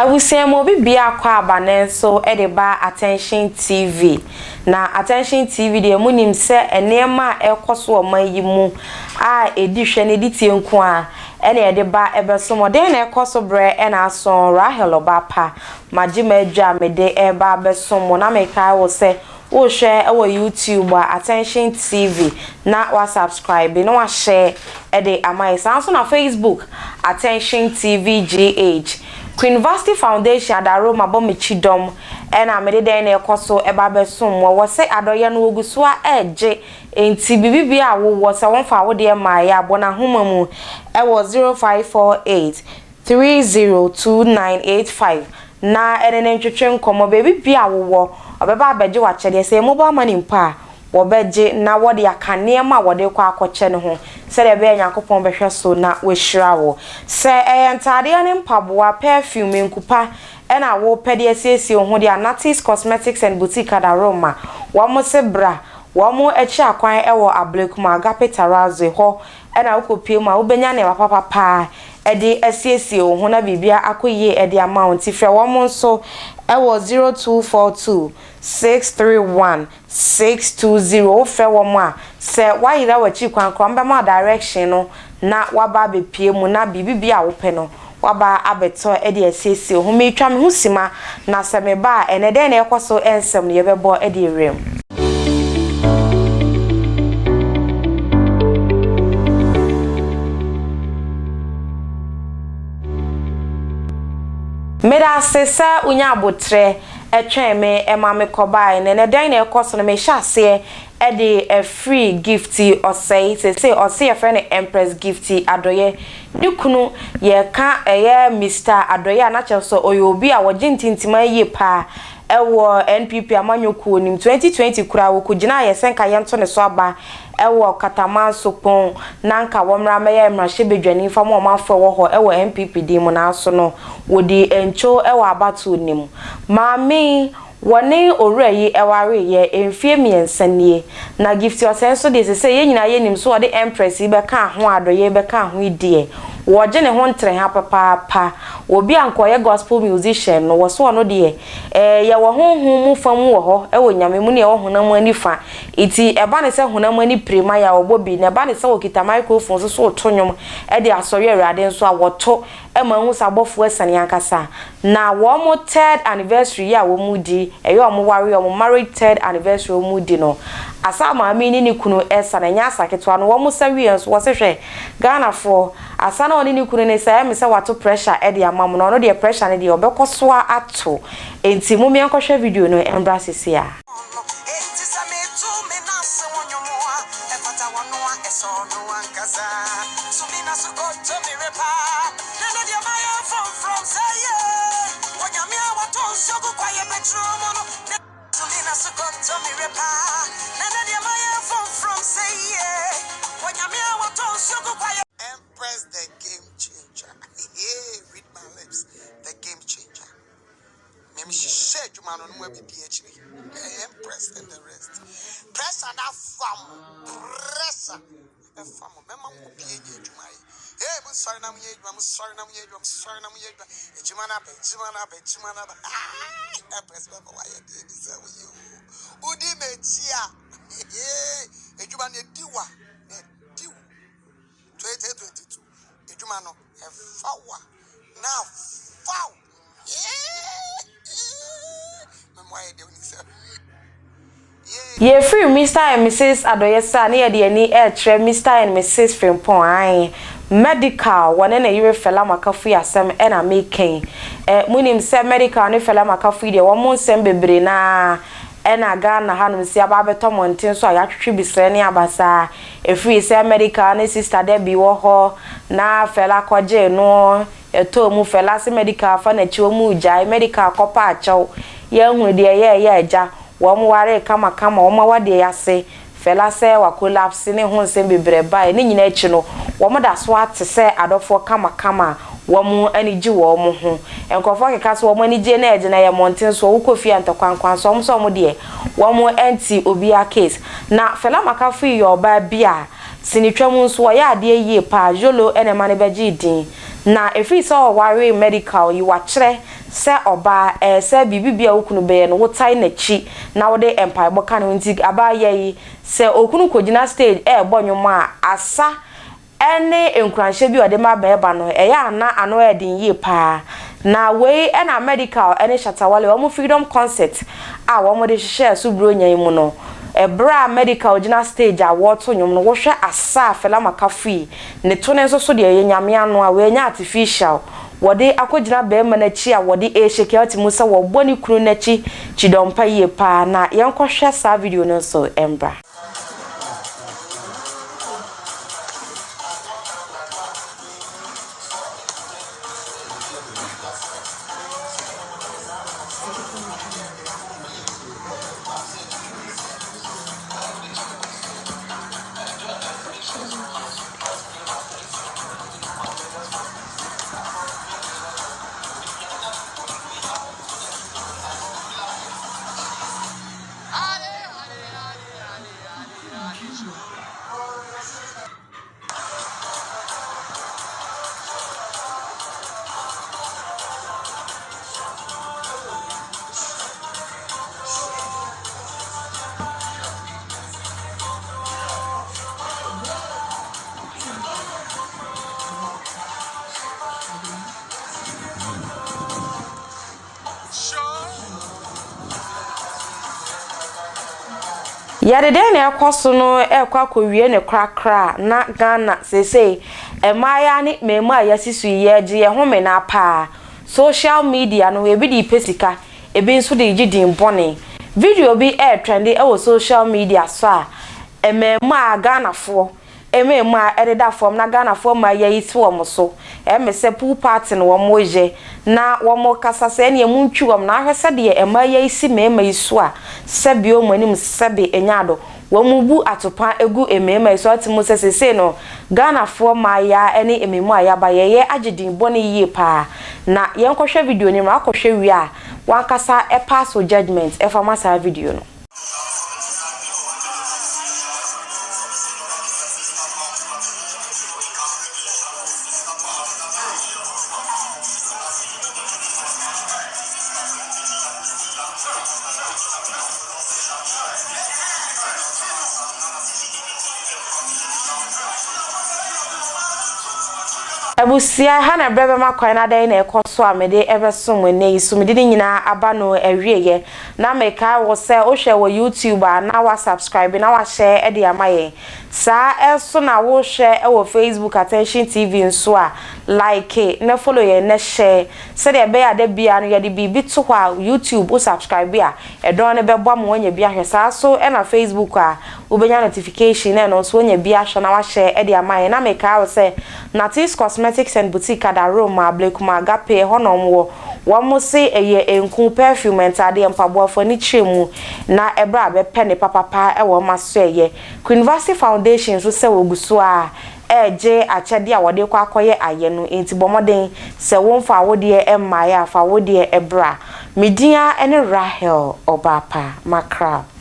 Awusiemo bibia kwa abane so edeba attention TV na attention TV de munim se enema ekoso omayi mu a edihwe ne ditie nko a ene edeba ebeso den na ekoso bre ena aso Rahel Obapa magima adwa mede eba abeso na mekai wo se wo share ewo YouTube attention TV na wa subscribe na wa share ede amai sanso na Facebook attention Tvgh University Foundation adaro mabomechidom ena medede na ekoso eba besom wo se adoye no oguso a eje enti bibibia wo se wonfa wo de ma ya bona homa mu ewo 0548 302985 na enene ntwetwe nkomo bibibia wo obeba abeje wa chede se mobile money mpa wo beje na wo de akane ma wo de kwa akoche ne ho se de be Yakopon behwe so na we hira wo se entade ne mpaboa perfume nkupa ena wo pede asiesie ho de Anatis Cosmetics and Boutique Adaroma wo mo se bra wo mo echi akwan ewo Ablekuma Agape Tarazo ho ena ukopie ma wo benya ne papa edi asiesie ho na bibia akoye edi amount ifre wo mo nso ewo 0242 631 620 fe wo mo a se wayira wachi kwan krombe ma direction no na waba bepie mu na bibibia wo pe no waba abeto edi asiesie ho metwa me husima na se me ba ene den na ekoso ensem ne yebebo edi rem Meda sesa unya abotre etwen me ema me kobai ne dan na ekoso no me hyase e de a free Gifty Osei say Osei friend Empress Gifty adoye dikunu ye ka eye Mr adoye na cheso oyobi a woje ntintima ye pa ewo NPP amanyoku nim 2020 kura wo kugina ye senka ye nto ne so aba ewo katama sopon nanka womra meye mrahye bedwani fam o manfo wo ho ewo NPP di mu na so no wodi encho ewo abatu nim maami wone orayi eware ye emfie miensanie na Gifty Osei so de se ye nyina ye nim so wode Empress be ka ho adoye be ka ho idie woje ne ho ntre ha papa obi ankoye gospel musician no wo so no de ye wo honhom mu fam wo ho e wo nyame mu ne wo honam ani fa iti eba ne se honam ani prima ya obobi ne eba ne se wo kita microphone so otonyom e de asori awrade nso a woto e ma hu sabofo asane ankasa na wo mo 3rd anniversary ya wo mu di e yo mo ware yo mo married 3rd anniversary wo mu di no asa ma mi ni kunu esa na nya asaketwa no wo mo sawie nso wo se hwe Ghana for asa na oni ni kunu ne say me say wato pressure e de amam no de pressure ne de obekoso ato enti mu mi enkohwe video no embrace ya Empress, the game changer. Hey, read my lips. The game changer. Maybe she said you man on web PhD. Empress and the rest. Press and a farm. Press a farm. Member who PhD to my. Hey, I'm sorry, I'm here. I'm sorry, I'm here. I'm sorry, I'm here. Jimana, Empress, why I did this with you. Udi Metia. Hey, Jumane Diwa. 2022. Ejumano a foul. Now foul. Ye free Mr. and Mrs. Adoyesa near the any air tre Mr. and Mrs. Frimpon medical one and a year fella makafu asem and a making munim se medical ne fella makafu de one more sem bebre na ena Ghana hanum si ababeto montin so ayatwe bisre ne abasa e free se medical ne sister de bi wo ho na fela koje no eto mu fela se medical fa na chi wo mu jai medical kopa acho ye hu de ye eja wo mu ware kama wo ma wade yase fela se wa collapse ne ho nsem bebre ba ne nyina chi no wo mu da so ate se adofo kama womu aniji womu ho enkofo keka so womu anije na eje na ye monten so wo kofi antokwankwan so mo de womu anti obia case na fela makafu yoba bia sinitwamu nso wo ya ade yie pa jolo ene mane beji din na efi so ware medical yi wa kire se oba se bibibia okunu be no wotai na chi na wode empire boka no nti abaye yi se okunu kogina stage bonwoma asa ene enkranhye bi ode ma beba no eya na ano edin yi pa na we na medical ene shatawale wo freedom concert a wo mo de hye asubro nyan mu no ebra medical gina stage a wo to nyom no wo hwe asa fela makafi ne to ne nso so de yenyame ano a we nya artificial wode akogina be ma na chi a wode shake out mu se wo boni kunu na chi chidompa ye pa na yenkohwe sa video no so embra yade den na ekoso no ekwa kowie ne krakra na Ghana sese emaya ni mema yasisu yeje ye home na pa social media no ebi di pesika ebi nso de gidin bone video bi trendi e social media so a emema Ghana fo emema ededa form na Ghana fo ma yisi wo so emese pool party no wo moje na wo mo kasa se ne mu ntwuwam na ahwese de ema yisi mema isu a sebi o manim sebe enyado wo mu bu atopa egu emema isu atimo sese no Ghana fo ma ya ene ememu ayaba ye agidin bone yie pa na yenkohwe video ni ma akohwe wi a wankasa e pass judgment e fama sa video no abusia ha na brebe makwan na dan na ekoso amede ebeso mwene isu medini nyina aba no ewieye na meka wo se o hwe wo YouTube na wa subscribe na wa share e de amaye sa eso na wo hwe e wo Facebook attention TV nso a like na follow ye na share se de be ya da bia no ye de bibi to kwa YouTube o subscribe a e don ne be bwa mo anya bia hwe sa so e na Facebook a ubenya notification na no so anya bia hwe na wa share e de amaye na meka wo se Natis Cosmetics and Boutique at Roma, Blakuma, Agape, Honom, one say a year enku perfume and tadi and pabo for nichimu, na ebra be penny papa, a woman say, Queen Vasi Foundations will say Gusua, J. Achadia, what they call ayenu, into Bomoden, say one for would dear and Maya for would dear ebra, Media and a Rahel or Bapa, Macra.